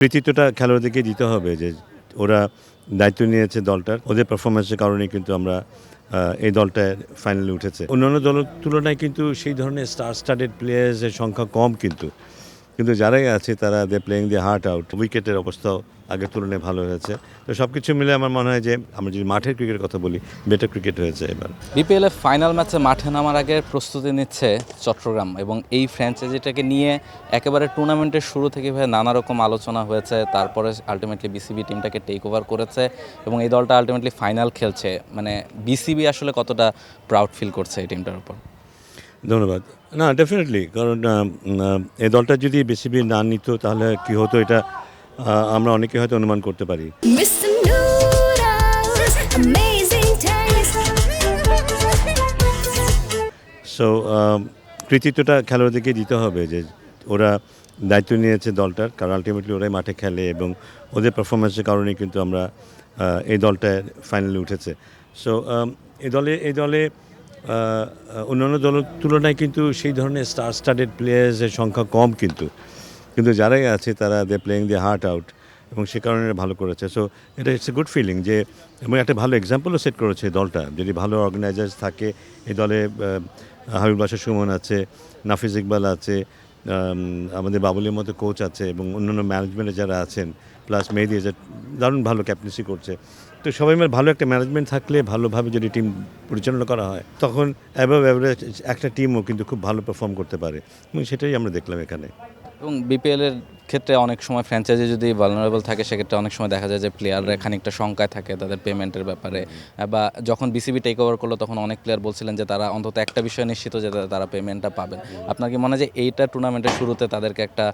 কৃতিত্বটা খেলোয়াড়দেরকে দিতে হবে যে ওরা দায়িত্ব নিয়েছে দলটার, ওদের পারফরমেন্সের কারণে কিন্তু আমরা এই দলটা ফাইনালে উঠেছে। অন্যান্য দলের তুলনায় কিন্তু সেই ধরনের স্টাডেড প্লেয়ার্সের সংখ্যা কম, কিন্তু যারাই আছে তারা প্লেইং দিয়ে হার্ট আউট। উইকেটের অবস্থাও আগের তুলনায় ভালো হয়েছে। তো সব কিছু মিলে আমার মনে হয় যে আমরা যদি মাঠের ক্রিকেটের কথা বলি, বেটার ক্রিকেট হয়েছে এবার। বিপিএল এর ফাইনাল ম্যাচে মাঠে নামার আগে প্রস্তুতি নিচ্ছে চট্টগ্রাম, এবং এই ফ্র্যাঞ্চাইজিটাকে নিয়ে একেবারে টুর্নামেন্টের শুরু থেকে নানা রকম আলোচনা হয়েছে। তারপরে আলটিমেটলি বিসিবি টিমটাকে টেক ওভার করেছে এবং এই দলটা আলটিমেটলি ফাইনাল খেলছে। মানে বিসিবি আসলে কতটা প্রাউড ফিল করছে এই টিমটার উপর? ধন্যবাদ। না, ডেফিনেটলি, কারণ এই দলটা যদি বিসিবি না নিত তাহলে কি হতো, এটা আমরা অনেকে হয়তো অনুমান করতে পারি। সো কৃতিত্বটা খেলোয়াড়দেরকে দিতে হবে যে ওরা দায়িত্ব নিয়েছে দলটার, কারণ আলটিমেটলি ওরাই মাঠে খেলে এবং ওদের পারফরমেন্সের কারণে কিন্তু আমরা এই দলটা ফাইনালে উঠেছে। সো এই দলে অন্যান্য দলের তুলনায় কিন্তু সেই ধরনের স্টাডেড প্লেয়ার্সের সংখ্যা কম, কিন্তু যারাই আছে তারা প্লেইং দিয়ে হার্ট আউট এবং সে কারণে ভালো করেছে। সো এটা ইটস এ গুড ফিলিং যে, এবং একটা ভালো এক্সাম্পলও সেট করেছে দলটা। যদি ভালো অর্গানাইজার্স থাকে এই দলে, হাবিব বাশার সুমন আছে, নাফিজ ইকবাল আছে, আমাদের বাবুলের মতো কোচ আছে এবং অন্যান্য ম্যানেজমেন্টে যারা আছেন, প্লাস মেহেদী যে দারুণ ভালো ক্যাপ্টেন্সি করছে। তো সবাই মিলে ভালো একটা ম্যানেজমেন্ট থাকলে, ভালোভাবে যদি টিম পরিচালনা করা হয়, তখন অ্যাভাব অ্যাভারেজ একটা টিমও কিন্তু খুব ভালো পারফর্ম করতে পারে, এবং সেটাই আমরা দেখলাম এখানে। এবং বিপিএলের ক্ষেত্রে অনেক সময় ফ্র্যাঞ্চাইজি যদি ভালনারেবল থাকে, সেক্ষেত্রে অনেক সময় দেখা যায় যে প্লেয়াররা খানিকটা শঙ্কায় থাকে তাদের পেমেন্টের ব্যাপারে। বা যখন বিসিবি টেক ওভার করলো তখন অনেক প্লেয়ার বলছিলেন যে তারা অন্তত একটা বিষয় নিশ্চিত যে তারা পেমেন্টটা পাবেন। আপনার কি মনে হয় যে এইটা টুর্নামেন্টের শুরুতে তাদেরকে একটা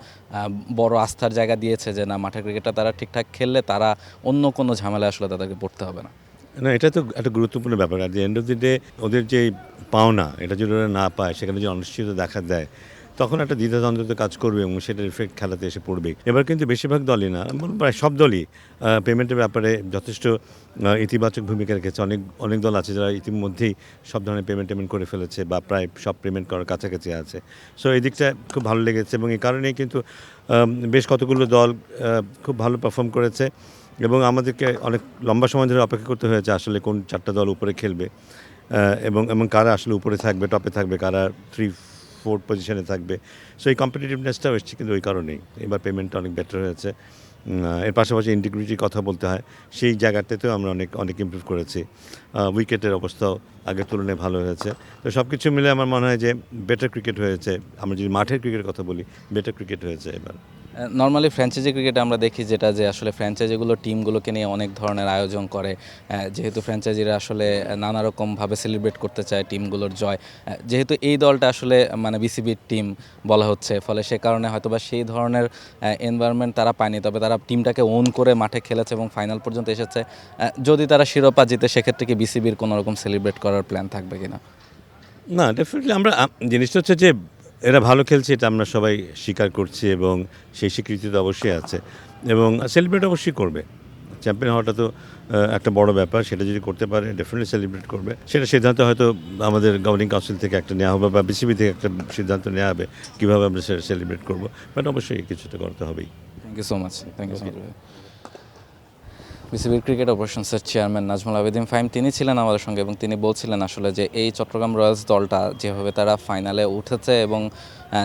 বড় আস্থার জায়গা দিয়েছে যে না, মাঠের ক্রিকেটটা তারা ঠিকঠাক খেললে তারা অন্য কোনো ঝামেলায় আসলে তাদেরকে পড়তে হবে না? না, এটা তো একটা গুরুত্বপূর্ণ ব্যাপার। At the end of the day ওদের যে পাওনা, এটা যদি ওরা না পায়, সেখানে যে অনিশ্চয়তা দেখা দেয়, তখন একটা দ্বিধাদ্বন্দ্ব কাজ করবে এবং সেটার ইফেক্ট খেলাতে এসে পড়বে। এবার কিন্তু বেশিরভাগ দলই না, প্রায় সব দলই পেমেন্টের ব্যাপারে যথেষ্ট ইতিবাচক ভূমিকা রেখেছে। অনেক দল আছে যারা ইতিমধ্যেই সব ধরনের পেমেন্ট করে ফেলেছে বা প্রায় সব পেমেন্ট করার কাছাকাছি আছে। সো এই দিকটা খুব ভালো লেগেছে এবং এই কারণেই কিন্তু বেশ কতগুলো দল খুব ভালো পারফর্ম করেছে এবং আমাদেরকে অনেক লম্বা সময় ধরে অপেক্ষা করতে হয়েছে আসলে কোন চারটা দল উপরে খেলবে এবং কারা আসলে উপরে থাকবে, টপে থাকবে, কারা 3-4 পজিশনে থাকবে। সো এই কম্পিটিটিভনেসটাও এসছে কিন্তু ওই কারণেই। এবার পেমেন্টটা অনেক বেটার হয়েছে। এর পাশাপাশি ইন্টিগ্রিটির কথা বলতে হয়, সেই জায়গাটাতেও আমরা অনেক ইমপ্রুভ করেছি। উইকেটের অবস্থাও আগের তুলনায় ভালো হয়েছে। তো সব কিছু মিলে আমার মনে হয় যে বেটার ক্রিকেট হয়েছে। আমরা যদি মাঠের ক্রিকেটের কথা বলি, বেটার ক্রিকেট হয়েছে এবার। নর্মালি ফ্র্যাঞ্চাইজি ক্রিকেটে আমরা দেখি যেটা যে আসলে ফ্র্যাঞ্চাইজিগুলো টিমগুলোকে নিয়ে অনেক ধরনের আয়োজন করে, যেহেতু ফ্র্যাঞ্চাইজিরা আসলে নানা রকমভাবে সেলিব্রেট করতে চায় টিমগুলোর জয়। যেহেতু এই দলটা আসলে মানে বিসিবির টিম বলা হচ্ছে, ফলে সে কারণে হয়তোবা সেই ধরনের এনভায়রনমেন্ট তারা পায়নি, তবে তারা টিমটাকে ওন করে মাঠে খেলেছে এবং ফাইনাল পর্যন্ত এসেছে। যদি তারা শিরোপা জিতে, সেক্ষেত্রে কি বিসিবির কোনো রকম সেলিব্রেট করার প্ল্যান থাকবে কিনা? না, ডেফিনেটলি আমরা জিনিসটা হচ্ছে যে এরা ভালো খেলছে, এটা আমরা সবাই স্বীকার করছি এবং সেই স্বীকৃতি তো অবশ্যই আছে এবং সেলিব্রেট অবশ্যই করবে। চ্যাম্পিয়ন হওয়াটা তো একটা বড় ব্যাপার, সেটা যদি করতে পারে ডেফিনেটলি সেলিব্রেট করবে। সেটা সিদ্ধান্ত হয়তো আমাদের গভর্নিং কাউন্সিল থেকে একটা নেওয়া হবে বা বিসিবি থেকে একটা সিদ্ধান্ত নেওয়া হবে কীভাবে আমরা সেটা সেলিব্রেট করবো, বাট অবশ্যই কিছুটা করতে হবেই। Thank you so much. Thank you so much. বিসিবির ক্রিকেট অপারেশনসের চেয়ারম্যান নাজমুল আবেদিন ফাহিম তিনি ছিলেন আমাদের সঙ্গে এবং তিনি বলছিলেন আসলে যে এই চট্টগ্রাম রয়্যালস দলটা যেভাবে তারা ফাইনালে উঠেছে এবং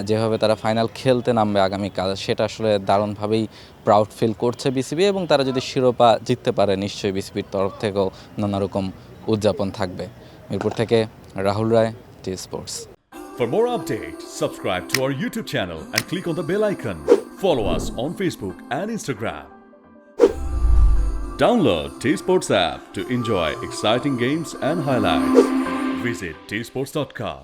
যেভাবে তারা ফাইনাল খেলতে নামবে আগামীকাল, সেটা আসলে দারুণভাবেই প্রাউড ফিল করছে বিসিবি, এবং তারা যদি শিরোপা জিততে পারে নিশ্চয়ই বিসিবির তরফ থেকেও নানা রকম উদযাপন থাকবে। মিরপুর থেকে রাহুল রায়, T Sports. For more updates, subscribe to our YouTube channel and click on the bell icon. Follow us on Facebook and Instagram. Download T-Sports app to enjoy exciting games and highlights. Visit tsports.com.